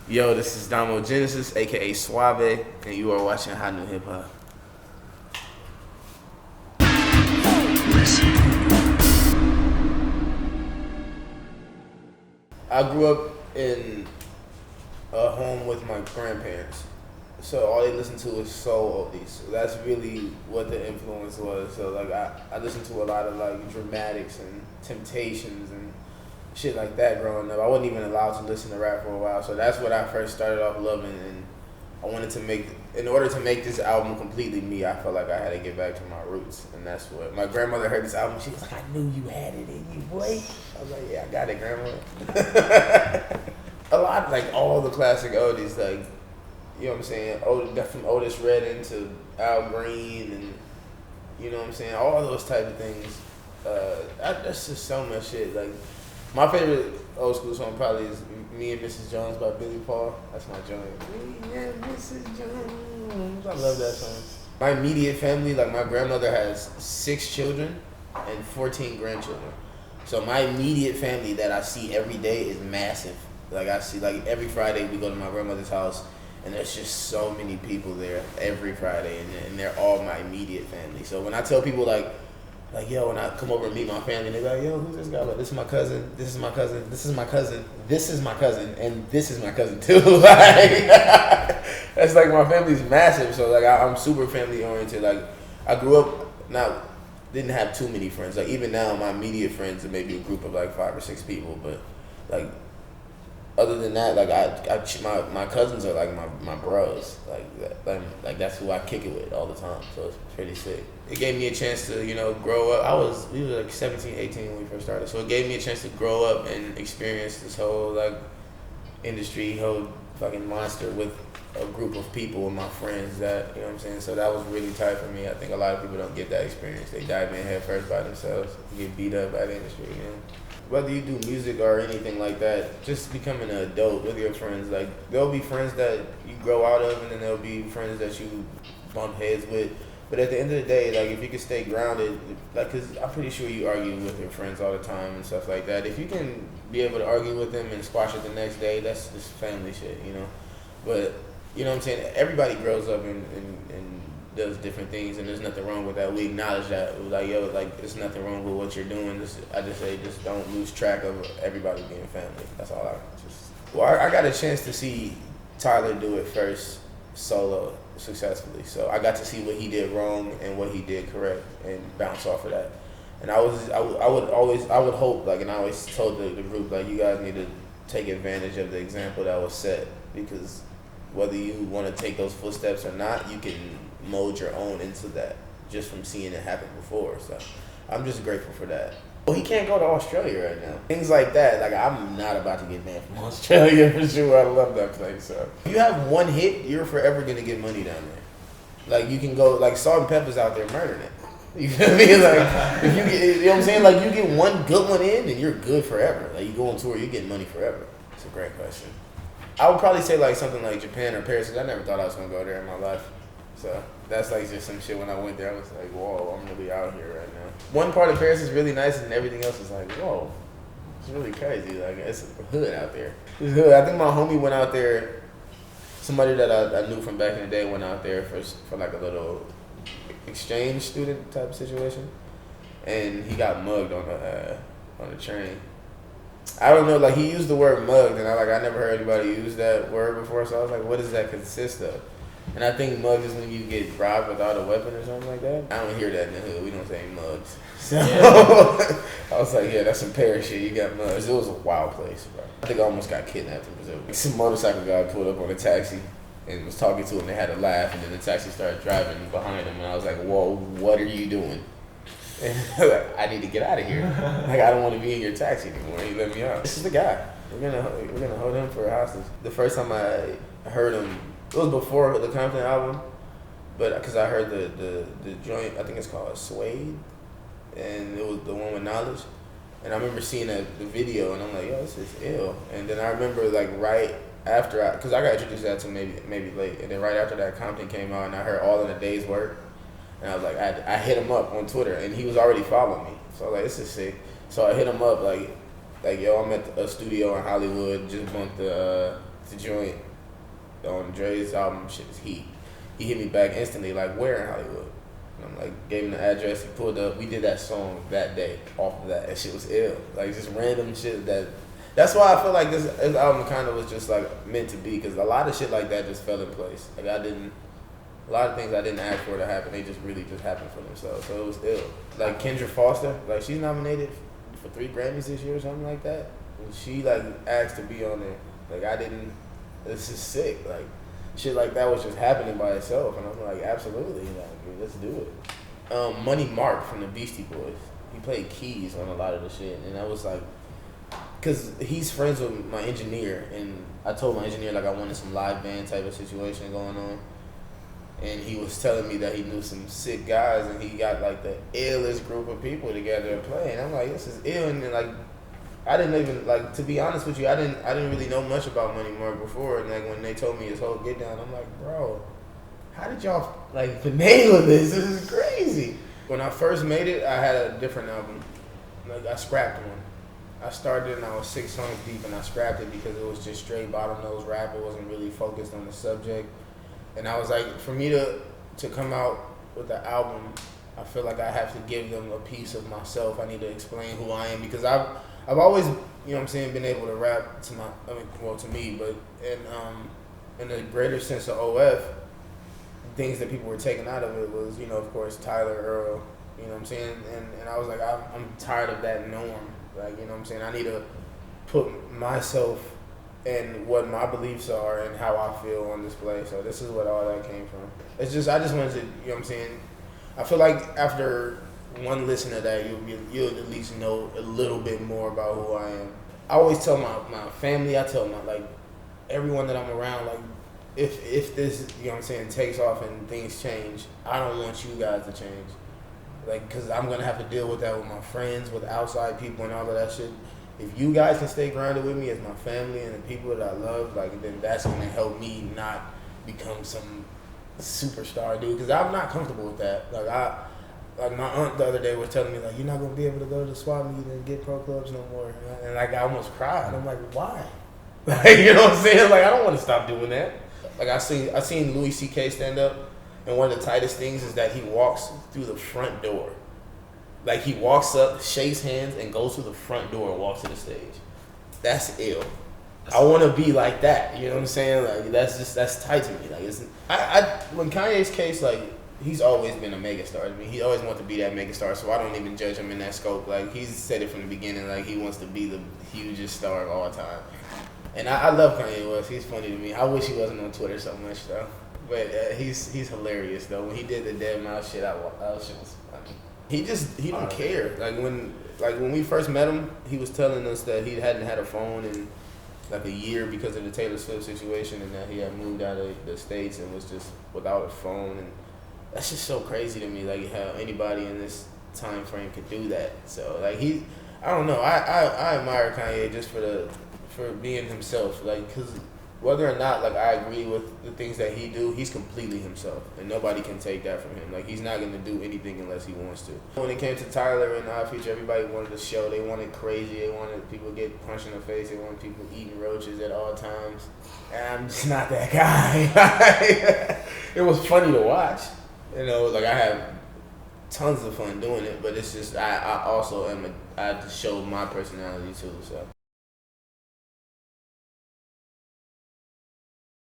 Yo, this is Domo Genesis, aka Suave, and you are watching Hotnewhiphop. I grew up in a home with my grandparents, so all they listened to was soul oldies. So that's really what the influence was. So like I listened to a lot of like Dramatics and Temptations and shit like that growing up. I wasn't even allowed to listen to rap for a while, so that's what I first started off loving. And I wanted to in order to make this album completely me, I felt like I had to get back to my roots, and that's what my grandmother heard this album. She was like, "I knew you had it in you, boy." I was like, "Yeah, I got it, grandma." A lot, like all the classic oldies, like, you know what I'm saying, from Otis Redding to Al Green, and you know what I'm saying, all those type of things. That's just so much shit. Like, my favorite old school song probably is Me and Mrs. Jones by Billy Paul. That's my joint. Me and Mrs. Jones. I love that song. My immediate family, like my grandmother has 6 children and 14 grandchildren. So my immediate family that I see every day is massive. Like I see, like every Friday we go to my grandmother's house, and there's just so many people there every Friday, and they're all my immediate family. So when I tell people like yo, when I come over and meet my family, they go, "Yo, who's this guy?" Like, this is my cousin, this is my cousin, this is my cousin, this is my cousin, and this is my cousin too. Like, that's like my family's massive. So like I'm super family oriented. Like I grew up didn't have too many friends. Like even now, my immediate friends are maybe a group of like 5 or 6 people, but like other than that, like my cousins are like my bros. Like that's who I kick it with all the time. So it's pretty sick. It gave me a chance to, grow up. We were like 17, 18 when we first started. So it gave me a chance to grow up and experience this whole like industry, whole fucking monster with a group of people and my friends that, you know what I'm saying? So that was really tight for me. I think a lot of people don't get that experience. They dive in head first by themselves, get beat up by the industry, Whether you do music or anything like that, just becoming an adult with your friends. Like, there'll be friends that you grow out of, and then there'll be friends that you bump heads with. But at the end of the day, like, if you can stay grounded, like, because I'm pretty sure you argue with your friends all the time and stuff like that. If you can be able to argue with them and squash it the next day, that's just family shit, But, you know what I'm saying? Everybody grows up and does different things, and there's nothing wrong with that. We acknowledge that. We're like, yo, like, there's nothing wrong with what you're doing. I just say, just don't lose track of everybody being family. That's all I got a chance to see Tyler do it first solo successfully. So I got to see what he did wrong and what he did correct and bounce off of that. And I would hope, like, and I always told the group, like, you guys need to take advantage of the example that was set, because whether you want to take those footsteps or not, you can mold your own into that just from seeing it happen before. So I'm just grateful for that. Well, he can't go to Australia right now. Things like that, like, I'm not about to get banned from Australia for sure. I love that place. So if you have one hit, you're forever gonna get money down there. Like, you can go, like, Salt-N-Pepa's out there murdering it. You know what I mean? Like, if you get, you know what I'm saying? Like, you get one good one in, and you're good forever. Like, you go on tour, you get money forever. It's a great question. I would probably say like something like Japan or Paris, because I never thought I was gonna go there in my life. So that's like just some shit. When I went there, I was like, whoa, I'm really out here right now. One part of Paris is really nice, and everything else is like, whoa, it's really crazy. Like, it's a hood out there. It's hood. I think my homie went out there. Somebody that I knew from back in the day went out there for like a little exchange student type of situation, and he got mugged on the train. I don't know, like, he used the word mugged, and I never heard anybody use that word before, so I was like, what does that consist of? And I think mugged is when you get robbed without a weapon or something like that. I don't hear that in the hood. We don't say mugged. So I was like, yeah, that's some Paris shit. You got mugged. It was a wild place, bro. I think I almost got kidnapped in Brazil. Some motorcycle guy pulled up on a taxi and was talking to him. They had a laugh, and then the taxi started driving behind him, and I was like, whoa, what are you doing? Like, I need to get out of here. Like, I don't want to be in your taxi anymore. He let me out. This is the guy. We're gonna hold him for a hostage. The first time I heard him, it was before the Compton album, but because I heard the joint, I think it's called Suede, and it was the one with Knowledge. And I remember seeing the video, and I'm like, yo, this is ill. And then I remember, like, right after because I got introduced to that to maybe late, and then right after that, Compton came out, and I heard All in a Day's Work. And I was like, I hit him up on Twitter, and he was already following me. So I was like, this is sick. So I hit him up like, yo, I'm at a studio in Hollywood, just bumped the the joint on Dre's album, shit is heat. He hit me back instantly, like, where in Hollywood? And I'm like, gave him the address, he pulled up, we did that song that day off of that. That shit was ill. Like, just random shit that's why I feel like this album kind of was just, like, meant to be, because a lot of shit like that just fell in place. Like, a lot of things I didn't ask for to happen, they just really just happened for themselves. So it was ill. Like, Kendra Foster, like, she's nominated for 3 Grammys this year or something like that. And she, like, asked to be on there. Like, this is sick. Like, shit like that was just happening by itself. And I'm like, absolutely, like, let's do it. Money Mark from the Beastie Boys. He played keys on a lot of the shit. And I was like, because he's friends with my engineer. And I told my engineer, like, I wanted some live band type of situation going on. And he was telling me that he knew some sick guys, and he got, like, the illest group of people together and play. And I'm like, this is ill. And then, like, I didn't even, like, to be honest with you, I didn't really know much about Money Mark before. And, like, when they told me his whole get down, I'm like, bro, how did y'all, like, finagle this? This is crazy. When I first made it, I had a different album. Like, I scrapped one. I started and I was 6 songs deep, and I scrapped it because it was just straight bottom nose rap. It wasn't really focused on the subject. And I was like, for me to come out with the album, I feel like I have to give them a piece of myself. I need to explain who I am, because I've always, you know what I'm saying, been able to rap to to me, but in a greater sense of OF, things that people were taking out of it was, you know, of course, Tyler, Earl, you know what I'm saying? And I was like, I'm tired of that norm. Like, you know what I'm saying? I need to put myself and what my beliefs are and how I feel on display. So this is what all that came from. It's just, I just wanted to, you know what I'm saying? I feel like after one listen to that, you'll at least know a little bit more about who I am. I always tell my family, I tell like, everyone that I'm around, like, if this, you know what I'm saying, takes off and things change, I don't want you guys to change. Like, because I'm going to have to deal with that with my friends, with outside people and all of that shit. If you guys can stay grounded with me as my family and the people that I love, like, then that's going to help me not become some superstar dude, because I'm not comfortable with that. Like my aunt the other day was telling me, like, you're not going to be able to go to the swap meet and get pro clubs no more. And like, I almost cried. I'm like, why? Like, you know what I'm saying? Like, I don't want to stop doing that. Like, I seen Louis C.K. stand up, and one of the tightest things is that he walks through the front door. Like, he walks up, shakes hands, and goes through the front door and walks to the stage. That's ill. I want to be like that. You know what I'm saying? Like, that's tight to me. Like, when Kanye's case, like, he's always been a megastar to me. He always wanted to be that megastar, so I don't even judge him in that scope. Like, he's said it from the beginning, like, he wants to be the hugest star of all time. And I love Kanye West. He's funny to me. I wish he wasn't on Twitter so much, though. But he's hilarious, though. When he did the dead mouse shit, that shit was funny. He don't care. Like when we first met him, he was telling us that he hadn't had a phone in like a year because of the Taylor Swift situation, and that he had moved out of the States and was just without a phone. And that's just so crazy to me, like, how anybody in this time frame could do that. So, like, I don't know. I admire Kanye just for being himself, like, because whether or not, like, I agree with the things that he do, he's completely himself, and nobody can take that from him. Like, he's not going to do anything unless he wants to. When it came to Tyler and I Feature, everybody wanted the show. They wanted crazy. They wanted people to get punched in the face. They wanted people eating roaches at all times. And I'm just not that guy. It was funny to watch. You know, like, I have tons of fun doing it, but it's just, I also I have to show my personality too, so.